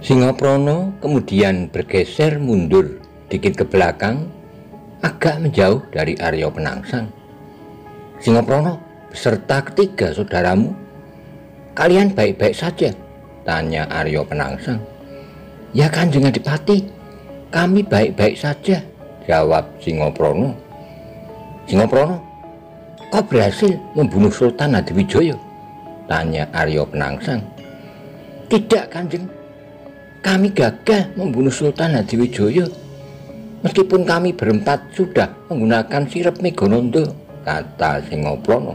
Singoprono kemudian bergeser mundur dikit ke belakang, agak menjauh dari Arya Penangsang. "Singoprono beserta ketiga saudaramu, kalian baik-baik saja?" tanya Arya Penangsang. "Ya Kanjeng Adipati, kami baik-baik saja," jawab Singoprono. "Singoprono, kau berhasil membunuh Sultan Hadiwijaya?" tanya Arya Penangsang. "Tidak Kanjeng, kami gagal membunuh Sultan Hadiwijaya. Meskipun kami berempat sudah menggunakan sirep Megonondo," kata Singoprono.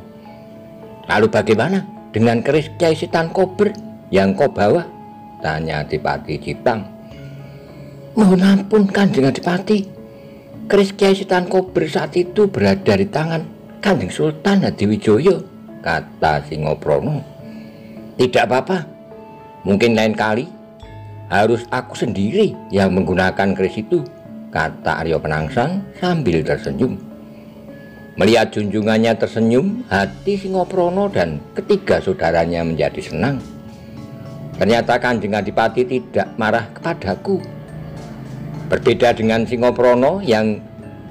"Lalu bagaimana dengan keris Kyai Setan Kober yang kau bawa?" tanya Adipati Jipang. "Mohon ampun Kanjeng Adipati, keris Kyai Setan Kober saat itu berada di tangan Kanjeng Sultan Hadiwijaya," kata Singoprono. "Tidak apa-apa, mungkin lain kali harus aku sendiri yang menggunakan keris itu," kata Arya Penangsang sambil tersenyum. Melihat junjungannya tersenyum, hati Singoprono dan ketiga saudaranya menjadi senang. "Ternyata Kanjeng Adipati tidak marah kepadaku." Berbeda dengan Singoprono yang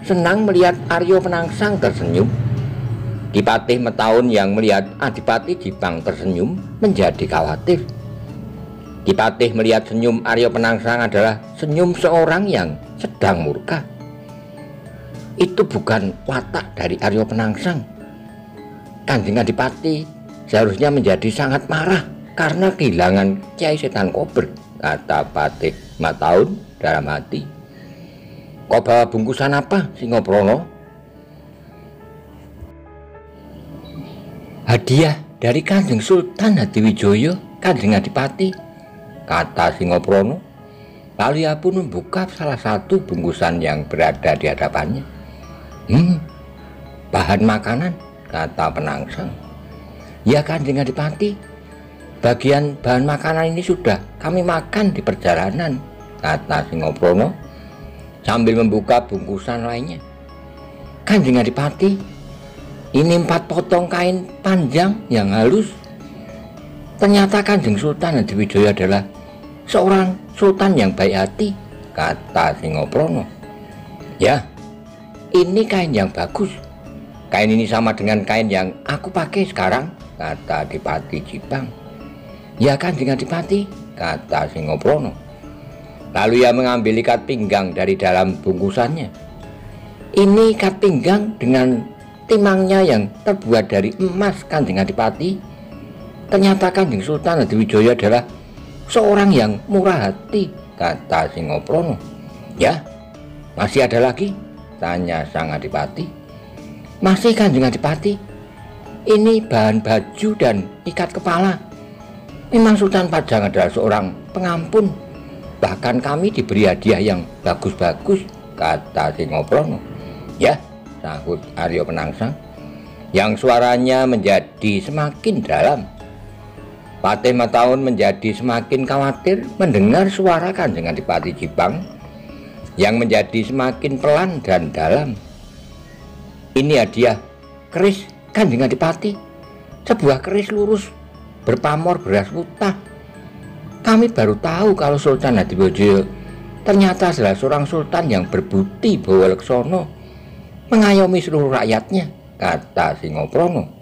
senang melihat Arya Penangsang tersenyum, Ki Patih Metaun yang melihat Adipati Jipang tersenyum menjadi khawatir. Ki Patih melihat senyum Arya Penangsang adalah senyum seorang yang sedang murka. Itu bukan watak dari Arya Penangsang. Kanjeng Adipati seharusnya menjadi sangat marah karena kehilangan Kyai Setan Kober, kata Patih Mataun dalam hati. "Kau bawa bungkusan apa, Singoprono?" "Hadiah dari Kanjeng Sultan Hadiwijaya, Kanjeng Adipati," kata Singoprono. Lalu ia pun membuka salah satu bungkusan yang berada di hadapannya. Bahan makanan," kata Penangsang. "Ya Kanjeng Adipati, bagian bahan makanan ini sudah kami makan di perjalanan," kata Singoprono sambil membuka bungkusan lainnya. "Kanjeng Adipati, ini 4 potong kain panjang yang halus. Ternyata Kanjeng Sultan Hadiwijaya adalah seorang sultan yang baik hati," kata Singoprono. "Ya, ini kain yang bagus. Kain ini sama dengan kain yang aku pakai sekarang," kata Adipati Jipang. "Ya Kanjeng Adipati," kata Singoprono. Lalu ia mengambil ikat pinggang dari dalam bungkusannya. "Ini ikat pinggang dengan timangnya yang terbuat dari emas, Kanjeng Adipati. Ternyata Kanjeng Sultan Hadiwijaya adalah seorang yang murah hati," kata Singoprono. "Ya, masih ada lagi?" tanya sang Adipati. "Masih Kanjeng Adipati. Ini bahan baju dan ikat kepala. Memang Sultan Pajang adalah seorang pengampun. Bahkan kami diberi hadiah yang bagus-bagus," kata Singoprono. "Ya," sahut Arya Penangsang yang suaranya menjadi semakin dalam. Patih Mataun menjadi semakin khawatir mendengar suara Kanjeng Adipati Jipang yang menjadi semakin pelan dan dalam. "Ini hadiah keris Kanjeng Adipati, sebuah keris lurus berpamor beras putih. Kami baru tahu kalau Sultan Hadiwijaya ternyata adalah seorang sultan yang berbudi bawa leksono, mengayomi seluruh rakyatnya," kata Singoprono.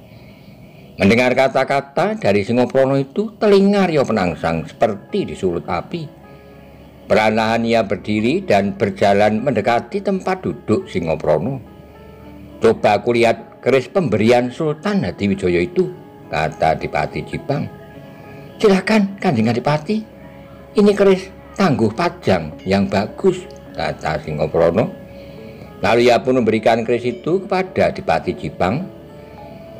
Mendengar kata-kata dari Singoprono itu, telinga Arya Penangsang seperti disulut api. Perlahan ia berdiri dan berjalan mendekati tempat duduk Singoprono. "Coba aku lihat keris pemberian Sultan Hadiwijaya itu," kata Adipati Jipang. "Silakan Kanjeng Adipati, ini keris Tangguh Pajang yang bagus," kata Singoprono. Lalu ia pun memberikan keris itu kepada Adipati Jipang.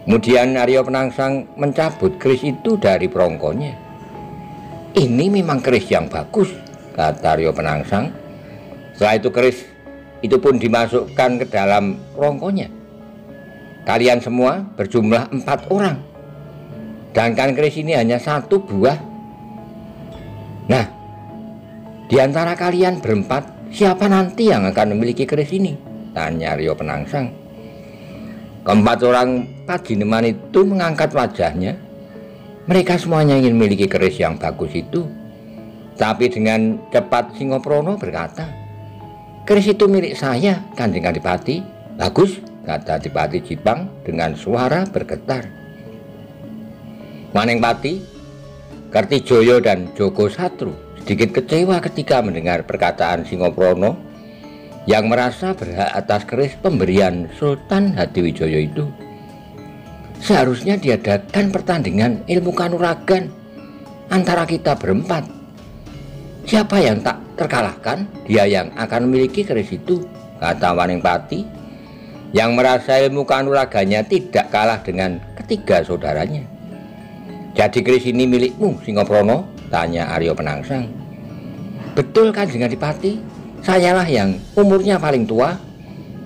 Kemudian Arya Penangsang mencabut keris itu dari perongkonya. "Ini memang keris yang bagus," kata Arya Penangsang. Setelah itu keris itu pun dimasukkan ke dalam perongkonya. "Kalian semua berjumlah 4 orang. Sedangkan keris ini hanya 1 buah. Nah, di antara kalian berempat, siapa nanti yang akan memiliki keris ini?" tanya Arya Penangsang. Keempat orang Pajineman itu mengangkat wajahnya. Mereka semuanya ingin memiliki keris yang bagus itu. Tapi dengan cepat Singoprono berkata, "Keris itu milik saya, Kanjeng Adipati." "Bagus," kata Adipati Jipang dengan suara bergetar. Maningpati, Kertijoyo dan Joko Satru sedikit kecewa ketika mendengar perkataan Singoprono yang merasa berhak atas keris pemberian Sultan Hadiwijaya itu. Seharusnya diadakan pertandingan ilmu kanuragan antara kita berempat. Siapa yang tak terkalahkan, dia yang akan memiliki keris itu, kata Maningpati yang merasa ilmu kanuraganya tidak kalah dengan ketiga saudaranya. "Jadi keris ini milikmu, Singoprono?" tanya Aryo Penangsang. "Betul, Kanjeng Adipati, sayalah yang umurnya paling tua,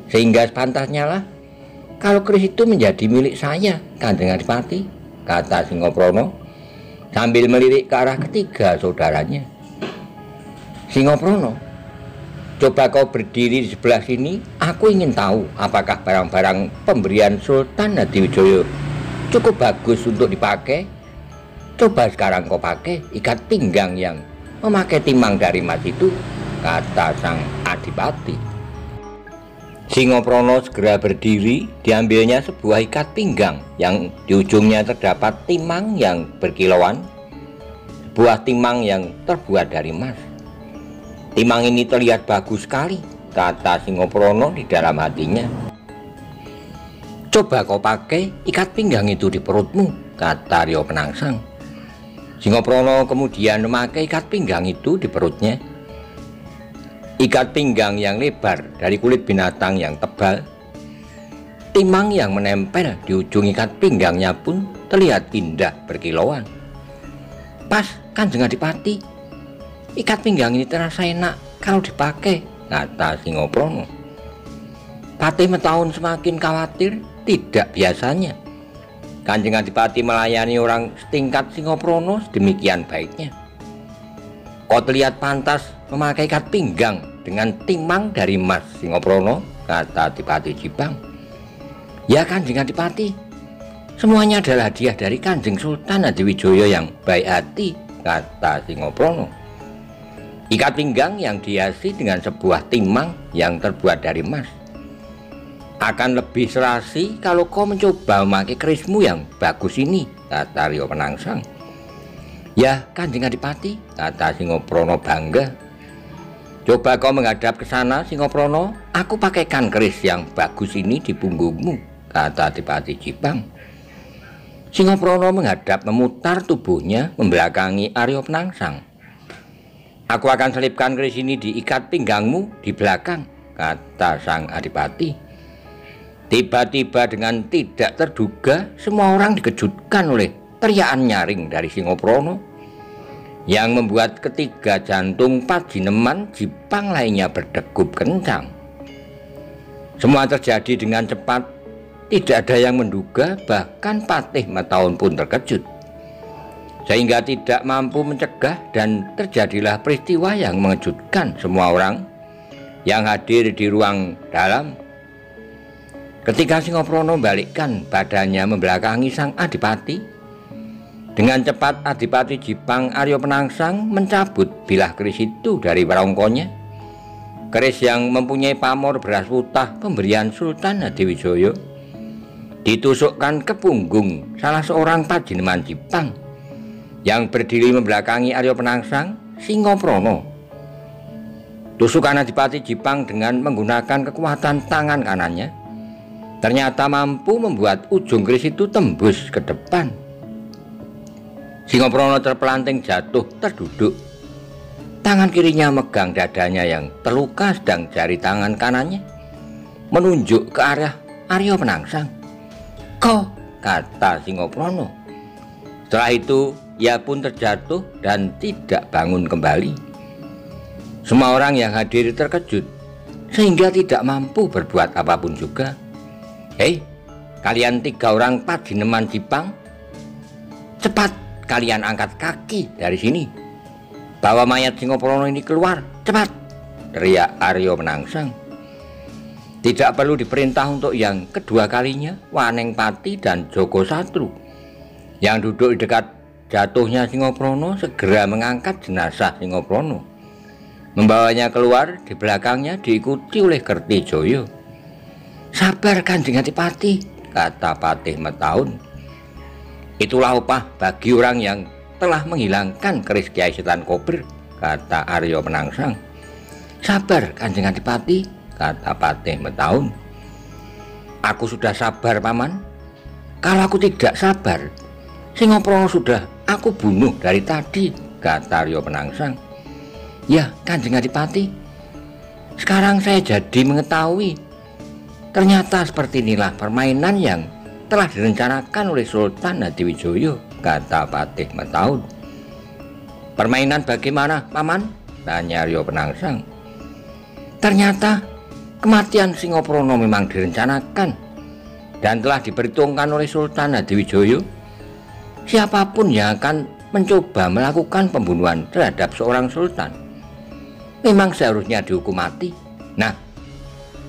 sehingga sepantasnya lah kalau keris itu menjadi milik saya, Kanjeng Adipati," kata Singoprono sambil melirik ke arah ketiga saudaranya. "Singoprono, coba kau berdiri di sebelah sini. Aku ingin tahu apakah barang-barang pemberian Sultan Hadiwijaya cukup bagus untuk dipakai. Coba sekarang kau pakai ikat pinggang yang memakai timang dari emas itu," kata sang adipati. Singoprono segera berdiri. Diambilnya sebuah ikat pinggang yang di ujungnya terdapat timang yang berkilauan, sebuah timang yang terbuat dari emas. "Timang ini terlihat bagus sekali," kata Singoprono di dalam hatinya. "Coba kau pakai ikat pinggang itu di perutmu," kata Aryo Penangsang. Singoprono kemudian memakai ikat pinggang itu di perutnya. Ikat pinggang yang lebar dari kulit binatang yang tebal. Timang yang menempel di ujung ikat pinggangnya pun terlihat indah berkilauan. "Pas, Kanjeng Adipati, ikat pinggang ini terasa enak kalau dipakai," kata Singoprono. Patih Metaun semakin khawatir. Tidak biasanya Kanjeng Adipati melayani orang setingkat Singoprono sedemikian baiknya. "Kau terlihat pantas memakai ikat pinggang dengan timang dari emas, Singoprono," kata Adipati Jipang. "Ya, Kanjeng Adipati, semuanya adalah hadiah dari Kanjeng Sultan Hadiwijaya yang baik hati," kata Singoprono. "Ikat pinggang yang dihiasi dengan sebuah timang yang terbuat dari emas. Akan lebih serasi kalau kau mencoba memakai kerismu yang bagus ini," kata Aryo Penangsang. "Ya, Kanjeng Adipati," kata Singoprono bangga. "Coba kau menghadap ke sana, Singoprono. Aku pakaikan keris yang bagus ini di punggungmu," kata Adipati Jipang. Singoprono menghadap memutar tubuhnya membelakangi Aryo Penangsang. "Aku akan selipkan keris ini di ikat pinggangmu di belakang," kata sang adipati. Tiba-tiba dengan tidak terduga semua orang dikejutkan oleh teriakan nyaring dari Singoprono yang membuat ketiga jantung Pajineman Jipang lainnya berdegup kencang. Semua terjadi dengan cepat, tidak ada yang menduga, bahkan Patih Metaun pun terkejut sehingga tidak mampu mencegah, dan terjadilah peristiwa yang mengejutkan semua orang yang hadir di ruang dalam. Ketika Singoprono membalikkan badannya membelakangi sang adipati, dengan cepat Adipati Jipang Aryo Penangsang mencabut bilah keris itu dari warongkonya. Keris yang mempunyai pamor beras putih pemberian Sultan Hadiwijaya ditusukkan ke punggung salah seorang Pajineman Jipang yang berdiri membelakangi Aryo Penangsang, Singoprono. Tusukan Adipati Jipang dengan menggunakan kekuatan tangan kanannya ternyata mampu membuat ujung keris itu tembus ke depan. Singoprono terpelanting jatuh terduduk. Tangan kirinya megang dadanya yang terluka, sedang jari tangan kanannya menunjuk ke arah Aryo Penangsang. "Kau," kata Singoprono. Setelah itu ia pun terjatuh dan tidak bangun kembali. Semua orang yang hadir terkejut sehingga tidak mampu berbuat apapun juga. "Hei, kalian tiga orang Pajineman Jipang, cepat kalian angkat kaki dari sini. Bawa mayat Singoprono ini keluar, cepat!" teriak Aryo Penangsang. Tidak perlu diperintah untuk yang kedua kalinya, Wanengpati dan Joko Satru yang duduk di dekat jatuhnya Singoprono segera mengangkat jenazah Singoprono, membawanya keluar. Di belakangnya diikuti oleh Kertijoyo. "Sabar Kanjeng Adipati," kata Patih Metaun. "Itulah upah bagi orang yang telah menghilangkan keris Kyai Setan Kober," kata Aryo Penangsang. "Sabar Kanjeng Adipati," kata Patih Metaun. "Aku sudah sabar Paman. Kalau aku tidak sabar, Singoprono sudah aku bunuh dari tadi," kata Aryo Penangsang. "Ya Kanjeng Adipati, sekarang saya jadi mengetahui. Ternyata seperti inilah permainan yang telah direncanakan oleh Sultan Hadiwijoyo," kata Patih Metaun. "Permainan bagaimana Paman?" tanya Aryo Penangsang. "Ternyata kematian Singoprono memang direncanakan dan telah diperhitungkan oleh Sultan Hadiwijoyo. Siapapun yang akan mencoba melakukan pembunuhan terhadap seorang sultan memang seharusnya dihukum mati. Nah,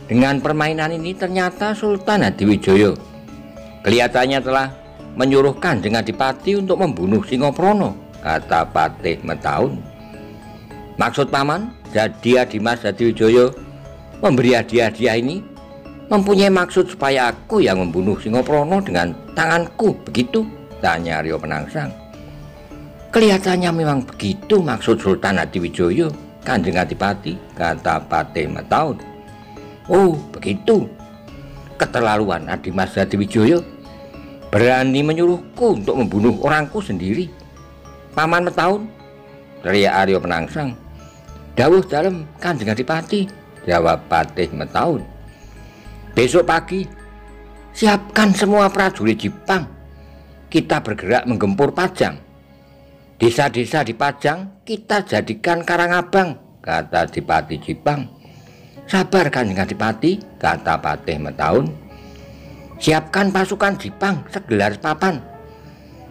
dengan permainan ini ternyata Sultan Hadiwijoyo kelihatannya telah menyuruh Kanjeng Adipati untuk membunuh Singoprono," kata Patih Metaun. "Maksud Paman, jadi Dimas Hadiwijoyo memberi hadiah-hadiah ini mempunyai maksud supaya aku yang membunuh Singoprono dengan tanganku, begitu?" tanya Aryo Penangsang. "Kelihatannya memang begitu maksud Sultan Hadiwijoyo, Kanjeng Adipati," kata Patih Metaun. "Oh begitu. Keterlaluan Dimas Hadiwijoyo, berani menyuruhku untuk membunuh orangku sendiri." "Paman Metaun," teriak Aryo Penangsang. "Dawuh dalem Kanjeng Adipati," jawab Patih Metaun. "Besok pagi siapkan semua prajurit Jipang. Kita bergerak menggempur Pajang. Desa-desa di Pajang kita jadikan Karangabang," kata Adipati Jipang. "Sabar Kanjeng Adipati," kata Patih Metaun. "Siapkan pasukan Jipang segelar papan.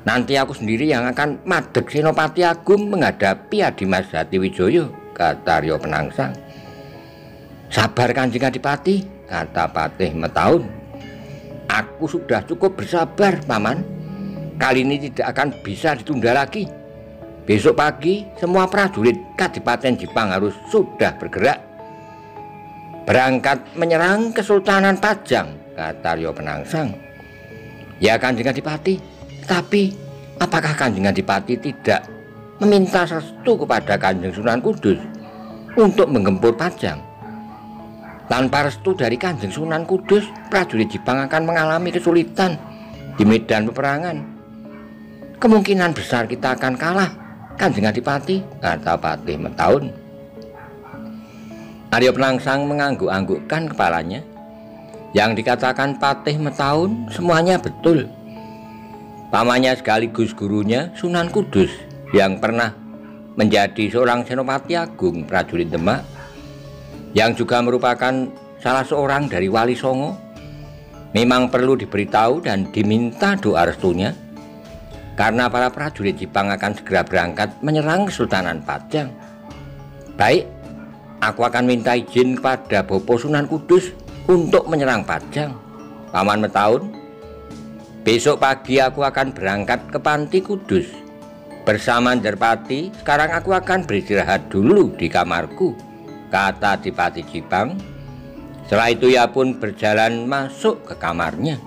Nanti aku sendiri yang akan madeg Senopati Agung menghadapi Dimas Hadiwijoyo," kata Aryo Penangsang. "Sabar Kanjeng Adipati," kata Patih Metaun. "Aku sudah cukup bersabar Paman. Kali ini tidak akan bisa ditunda lagi. Besok pagi semua prajurit Kadipaten Jipang harus sudah bergerak berangkat menyerang Kesultanan Pajang," kata Aryo Penangsang. "Ya Kanjeng Adipati, tapi apakah Kanjeng Adipati tidak meminta restu kepada Kanjeng Sunan Kudus untuk menggempur Pajang? Tanpa restu dari Kanjeng Sunan Kudus, prajurit Jipang akan mengalami kesulitan di medan peperangan. Kemungkinan besar kita akan kalah Kanjeng Adipati," kata Patih Metaun. Aryo Penangsang mengangguk-anggukkan kepalanya. Yang dikatakan Patih Metaun semuanya betul. Pamannya sekaligus gurunya Sunan Kudus yang pernah menjadi seorang Senopati Agung prajurit Demak, yang juga merupakan salah seorang dari Wali Songo, memang perlu diberitahu dan diminta doa restunya, karena para prajurit Jipang akan segera berangkat menyerang Kesultanan Pajang. "Baik, aku akan minta izin kepada Bopo Sunan Kudus untuk menyerang Pajang, Paman Metaun. Besok pagi aku akan berangkat ke Panti Kudus bersama Nderpati. Sekarang aku akan beristirahat dulu di kamarku," kata Adipati Jipang. Setelah itu ia pun berjalan masuk ke kamarnya.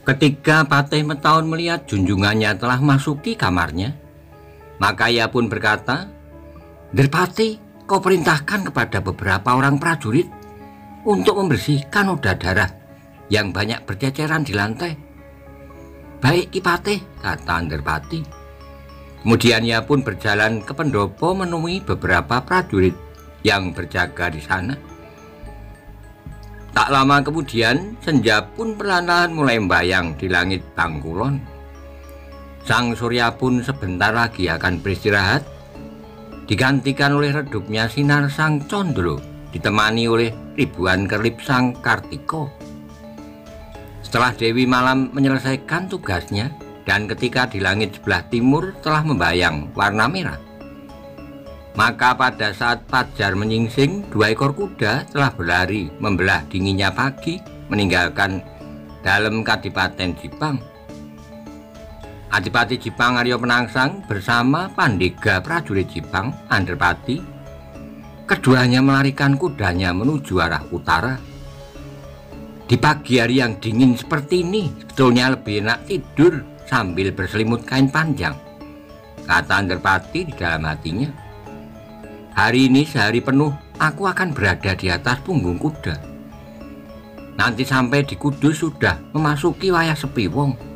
Ketika Patih Metaun melihat junjungannya telah masuki kamarnya, maka ia pun berkata, "Nderpati, kau perintahkan kepada beberapa orang prajurit untuk membersihkan noda darah yang banyak berceceran di lantai." "Baik Ki Patih," kata Nderpati. Kemudian ia pun berjalan ke pendopo menemui beberapa prajurit yang berjaga di sana. Tak lama kemudian senja pun perlahan mulai membayang di langit Bangkulon. Sang surya pun sebentar lagi akan beristirahat, digantikan oleh redupnya sinar Sang Condro, ditemani oleh ribuan kerlip Sang Kartiko. Setelah Dewi Malam menyelesaikan tugasnya dan ketika di langit sebelah timur telah membayang warna merah, maka pada saat fajar menyingsing, 2 ekor kuda telah berlari membelah dinginnya pagi meninggalkan dalam Kadipaten Jipang. Adipati Jipang Arya Penangsang bersama Pandega prajurit Jipang Andrapati, keduanya melarikan kudanya menuju arah utara. Di pagi hari yang dingin seperti ini, sebetulnya lebih enak tidur sambil berselimut kain panjang, kata Andrapati di dalam hatinya. Hari ini sehari penuh aku akan berada di atas punggung kuda. Nanti sampai di Kudus sudah memasuki wayah sepi wong.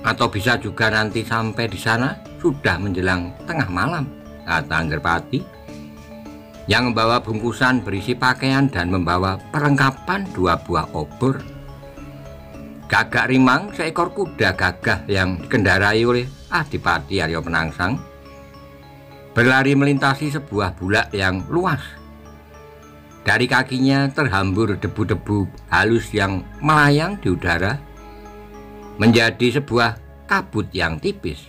Atau bisa juga nanti sampai di sana sudah menjelang tengah malam, kata Andrapati, yang membawa bungkusan berisi pakaian dan membawa perlengkapan 2 buah obor. Gagak Rimang, seekor kuda gagah yang dikendarai oleh Adipati Arya Penangsang, berlari melintasi sebuah bulak yang luas. Dari kakinya terhambur debu-debu halus yang melayang di udara menjadi sebuah kabut yang tipis.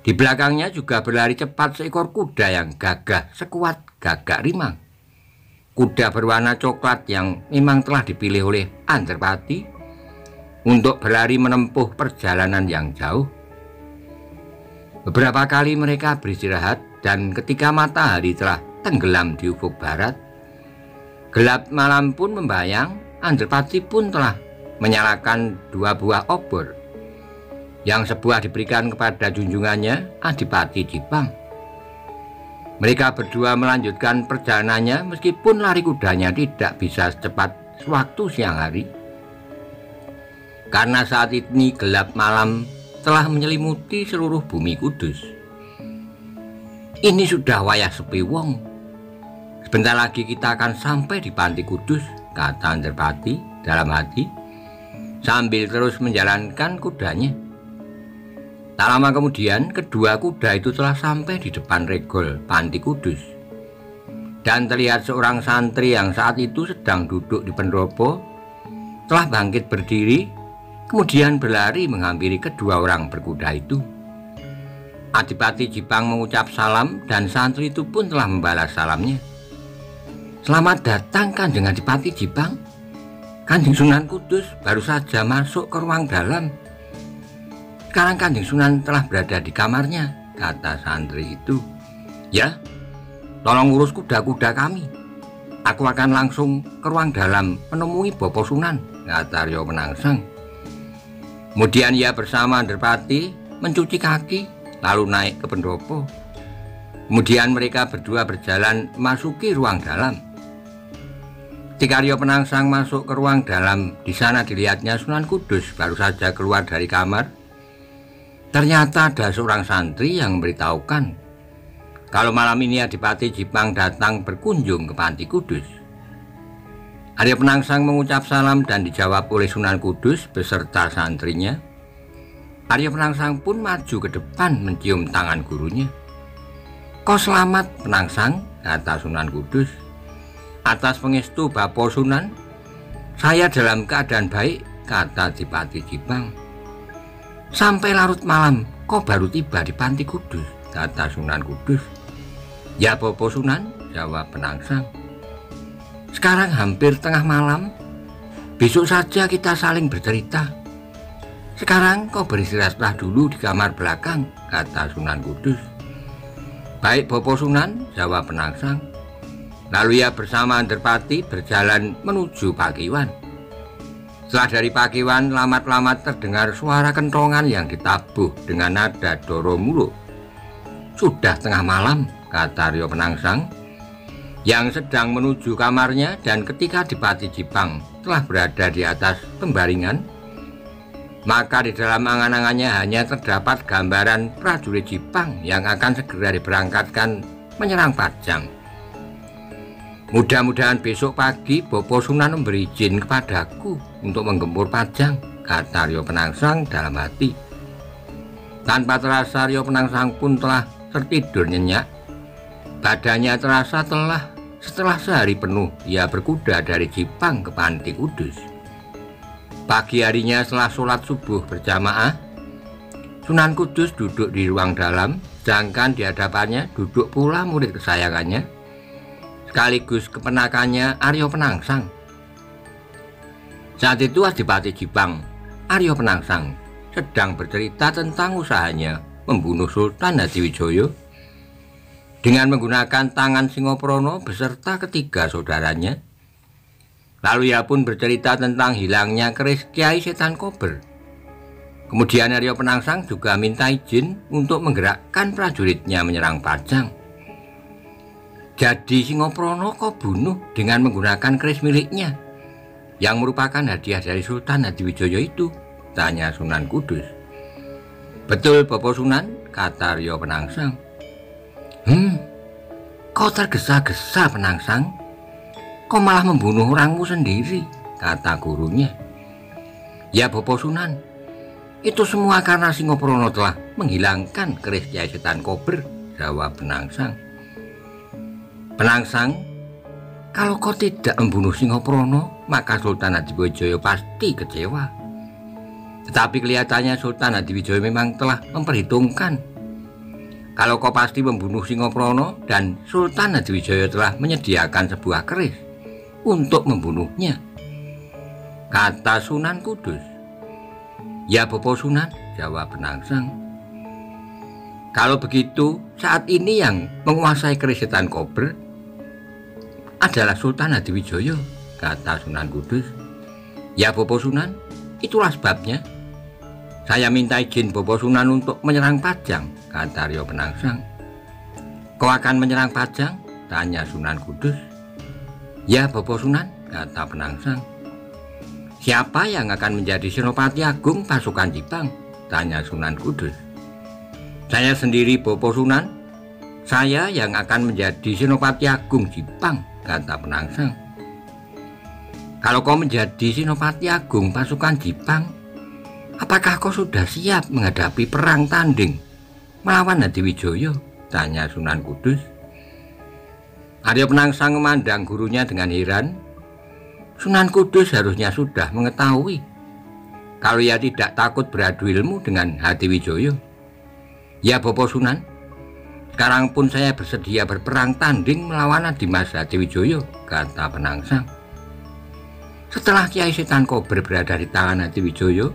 Di belakangnya juga berlari cepat seekor kuda yang gagah sekuat Gagak Rimang. Kuda berwarna coklat yang memang telah dipilih oleh Andrapati untuk berlari menempuh perjalanan yang jauh. Beberapa kali mereka beristirahat, dan ketika matahari telah tenggelam di ufuk barat, gelap malam pun membayang, Andrapati pun telah menyalakan 2 buah obor, yang sebuah diberikan kepada junjungannya Adipati Jipang. Mereka berdua melanjutkan perjalanannya meskipun lari kudanya tidak bisa secepat sewaktu siang hari, karena saat ini gelap malam telah menyelimuti seluruh bumi Kudus. Ini sudah wayah sepi wong. Sebentar lagi kita akan sampai di Panti Kudus, kata Andrapati dalam hati sambil terus menjalankan kudanya. Tak lama kemudian kedua kuda itu telah sampai di depan regol Panti Kudus, dan terlihat seorang santri yang saat itu sedang duduk di pendopo telah bangkit berdiri, kemudian berlari menghampiri kedua orang berkuda itu. Adipati Jipang mengucap salam dan santri itu pun telah membalas salamnya. Selamat datang Kanjeng Adipati Jipang. Kanjeng Sunan Kudus baru saja masuk ke ruang dalam. Sekarang Kanjeng Sunan telah berada di kamarnya, kata santri itu. Ya, tolong urus kuda-kuda kami. Aku akan langsung ke ruang dalam menemui Bopo Sunan, kata Arya Penangsang. Kemudian ia bersama Andrapati mencuci kaki lalu naik ke pendopo. Kemudian mereka berdua berjalan memasuki ruang dalam. Ketika Arya Penangsang masuk ke ruang dalam, di sana dilihatnya Sunan Kudus baru saja keluar dari kamar. Ternyata ada seorang santri yang memberitahukan kalau malam ini Adipati Jipang datang berkunjung ke Panti Kudus. Arya Penangsang mengucap salam dan dijawab oleh Sunan Kudus beserta santrinya. Arya Penangsang pun maju ke depan mencium tangan gurunya. Kau selamat Penangsang, kata Sunan Kudus. Atas pengestu Bapo Sunan, saya dalam keadaan baik, kata Adipati Jipang. Sampai larut malam kau baru tiba di Panti Kudus, kata Sunan Kudus. Ya Bapo Sunan, jawab Penangsang. Sekarang hampir tengah malam, besok saja kita saling bercerita. Sekarang kau beristirahatlah dulu di kamar belakang, kata Sunan Kudus. Baik Bapo Sunan, jawab Penangsang. Lalu ia bersama Andrapati berjalan menuju Pakiwan. Setelah dari Pakiwan, lamat-lamat terdengar suara kentongan yang ditabuh dengan nada doro muluk. Sudah tengah malam, kata Arya Penangsang, yang sedang menuju kamarnya, dan ketika Adipati Jipang telah berada di atas pembaringan, maka di dalam angan-angannya hanya terdapat gambaran prajurit Jipang yang akan segera diberangkatkan menyerang Pajang. Mudah-mudahan besok pagi Bopo Sunan memberi izin kepadaku untuk menggempur Pajang, kata Arya Penangsang dalam hati. Tanpa terasa Arya Penangsang pun telah tertidur nyenyak. Badannya terasa telah setelah sehari penuh ia berkuda dari Jipang ke Panti Kudus. Pagi harinya setelah sholat subuh berjamaah, Sunan Kudus duduk di ruang dalam, sedangkan di hadapannya duduk pula murid kesayangannya sekaligus kepenakannya Arya Penangsang. Saat itu Adipati Jipang, Arya Penangsang, sedang bercerita tentang usahanya membunuh Sultan Hadiwijaya dengan menggunakan tangan Singoprono beserta ketiga saudaranya. Lalu ia pun bercerita tentang hilangnya keris Kyai Setan Kober. Kemudian Arya Penangsang juga minta izin untuk menggerakkan prajuritnya menyerang Pajang. Jadi Singoprono kau bunuh dengan menggunakan keris miliknya yang merupakan hadiah dari Sultan Hadiwijaya itu? Tanya Sunan Kudus. Betul Bapak Sunan, kata Arya Penangsang. Kau tergesa-gesa Penangsang. Kau malah membunuh orangmu sendiri, kata gurunya. Ya Bapak Sunan, itu semua karena Singoprono telah menghilangkan keris Kyai Setan Kober, jawab Penangsang. Penangsang, kalau kau tidak membunuh Singoprono, maka Sultan Hadiwijaya pasti kecewa. Tetapi kelihatannya Sultan Hadiwijaya memang telah memperhitungkan. Kalau kau pasti membunuh Singoprono dan Sultan Hadiwijaya telah menyediakan sebuah keris untuk membunuhnya, kata Sunan Kudus. Ya Bapak Sunan, jawab Penangsang. Kalau begitu, saat ini yang menguasai keris Setan Kober adalah Sultan Hadiwijaya, kata Sunan Kudus. Ya Bapak Sunan, itulah sebabnya saya minta izin Bapak Sunan untuk menyerang Pajang, kata Arya Penangsang. Kau akan menyerang Pajang? Tanya Sunan Kudus. Ya Bapak Sunan, kata Penangsang. Siapa yang akan menjadi Senopati Agung pasukan Jipang? Tanya Sunan Kudus. Saya sendiri Bapak Sunan. Saya yang akan menjadi Senopati Agung Jipang, kata Penangsang. Kalau kau menjadi Senopati Agung pasukan Jipang, apakah kau sudah siap menghadapi perang tanding melawan Hadiwijaya? Tanya Sunan Kudus. Arya Penangsang memandang gurunya dengan heran. Sunan Kudus harusnya sudah mengetahui kalau ia tidak takut beradu ilmu dengan Hadiwijaya. Ya Bapak Sunan, sekarang pun saya bersedia berperang tanding melawan Dimas Hadiwijaya, kata Penangsang. Setelah Kyai Setan Kober berada di tangan Hadiwijaya,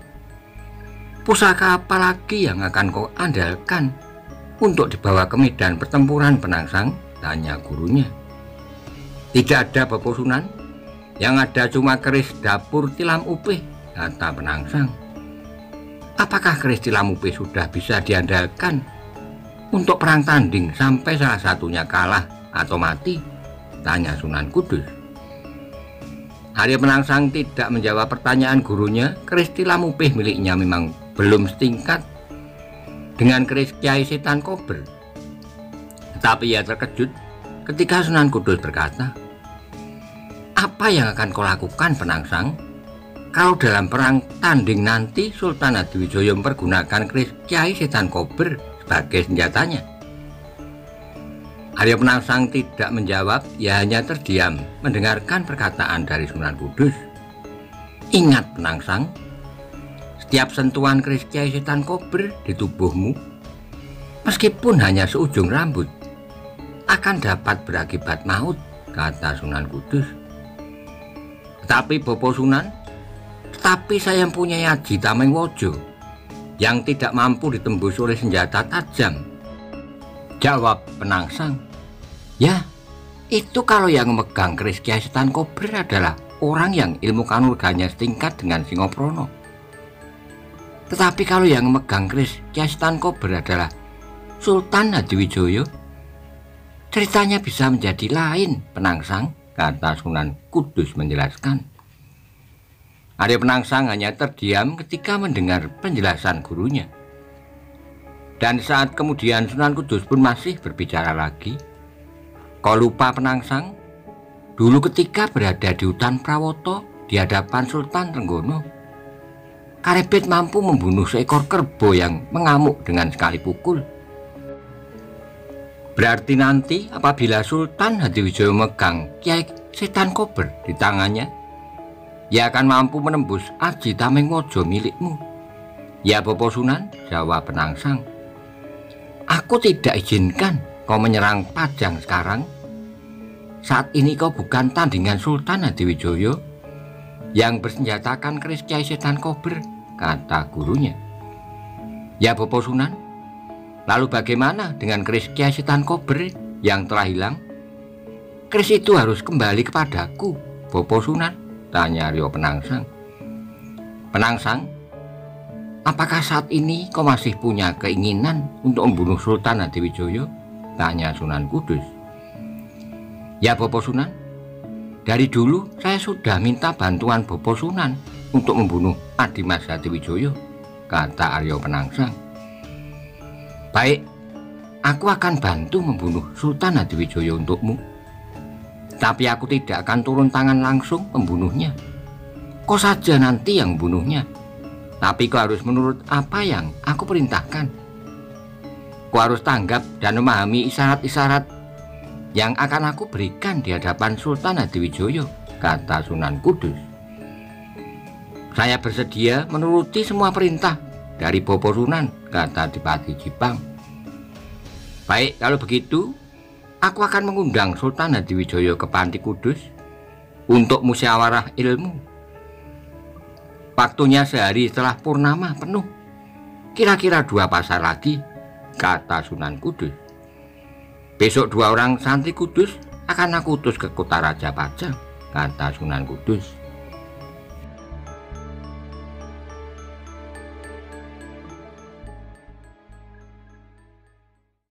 pusaka apa lagi yang akan kau andalkan untuk dibawa ke medan pertempuran Penangsang? Tanya gurunya. Tidak ada Bapak Sunan, yang ada cuma keris dapur Tilam Upih, kata Penangsang. Apakah keris Tilam Upih sudah bisa diandalkan untuk perang tanding sampai salah satunya kalah atau mati? Tanya Sunan Kudus. Arya Penangsang tidak menjawab pertanyaan gurunya. Keris Tilam Upih miliknya memang belum setingkat dengan keris Kyai Setan Kober. Tetapi ia terkejut ketika Sunan Kudus berkata, apa yang akan kau lakukan Penangsang kalau dalam perang tanding nanti Sultan Hadiwijaya mempergunakan keris Kyai Setan Kober sebagai senjatanya? Arya Penangsang tidak menjawab, ia hanya terdiam mendengarkan perkataan dari Sunan Kudus. Ingat Penangsang, setiap sentuhan keris Kyai Setan Kober di tubuhmu, meskipun hanya seujung rambut, akan dapat berakibat maut, kata Sunan Kudus. Tetapi Bapak Sunan, tetapi saya mempunyai Aji Tameng Wojo yang tidak mampu ditembus oleh senjata tajam, jawab Penangsang. Ya, itu kalau yang memegang keris Kyai Setan Kober adalah orang yang ilmu kanurganya setingkat dengan Singoprono. Tetapi kalau yang memegang keris Kyai Setan Kober adalah Sultan Hadiwijaya, ceritanya bisa menjadi lain Penangsang, kata Sunan Kudus menjelaskan. Arya Penangsang hanya terdiam ketika mendengar penjelasan gurunya. Dan saat kemudian Sunan Kudus pun masih berbicara lagi. Kau lupa Penangsang, dulu ketika berada di hutan Prawoto di hadapan Sultan Trenggono, Karebet mampu membunuh seekor kerbau yang mengamuk dengan sekali pukul. Berarti nanti apabila Sultan Hadiwijaya memegang Kyai Setan Kober di tangannya, ia akan mampu menembus Aji Tameng Wojo milikmu. Ya Bapak Sunan, jawab Penangsang. Aku tidak izinkan kau menyerang Pajang sekarang. Saat ini kau bukan tandingan Sultan Hadiwijaya yang bersenjatakan keris Kyai Setan Kober, kata gurunya. Ya Bopo Sunan, lalu bagaimana dengan keris Kiai Setan Kober yang telah hilang? Keris itu harus kembali kepadaku, Bopo Sunan, tanya Aryo Penangsang. Penangsang, apakah saat ini kau masih punya keinginan untuk membunuh Sultan Hadiwijaya? Tanya Sunan Kudus. Ya Bopo Sunan, dari dulu saya sudah minta bantuan Bopo Sunan untuk membunuh Adimas Hadiwijaya, kata Aryo Penangsang. Baik, aku akan bantu membunuh Sultan Hadiwijaya untukmu. Tapi aku tidak akan turun tangan langsung membunuhnya. Kau saja nanti yang membunuhnya. Tapi kau harus menurut apa yang aku perintahkan. Kau harus tanggap dan memahami isyarat-isyarat yang akan aku berikan di hadapan Sultan Hadiwijaya, kata Sunan Kudus. Saya bersedia menuruti semua perintah dari Bopo Sunan, kata Adipati Jipang. Baik, kalau begitu, aku akan mengundang Sultan Hadiwijaya ke Panti Kudus untuk musyawarah ilmu. Waktunya sehari setelah purnama penuh, kira-kira 2 pasar lagi, kata Sunan Kudus. Besok 2 orang santri Kudus akan aku utus ke kota Raja Pajang, kata Sunan Kudus.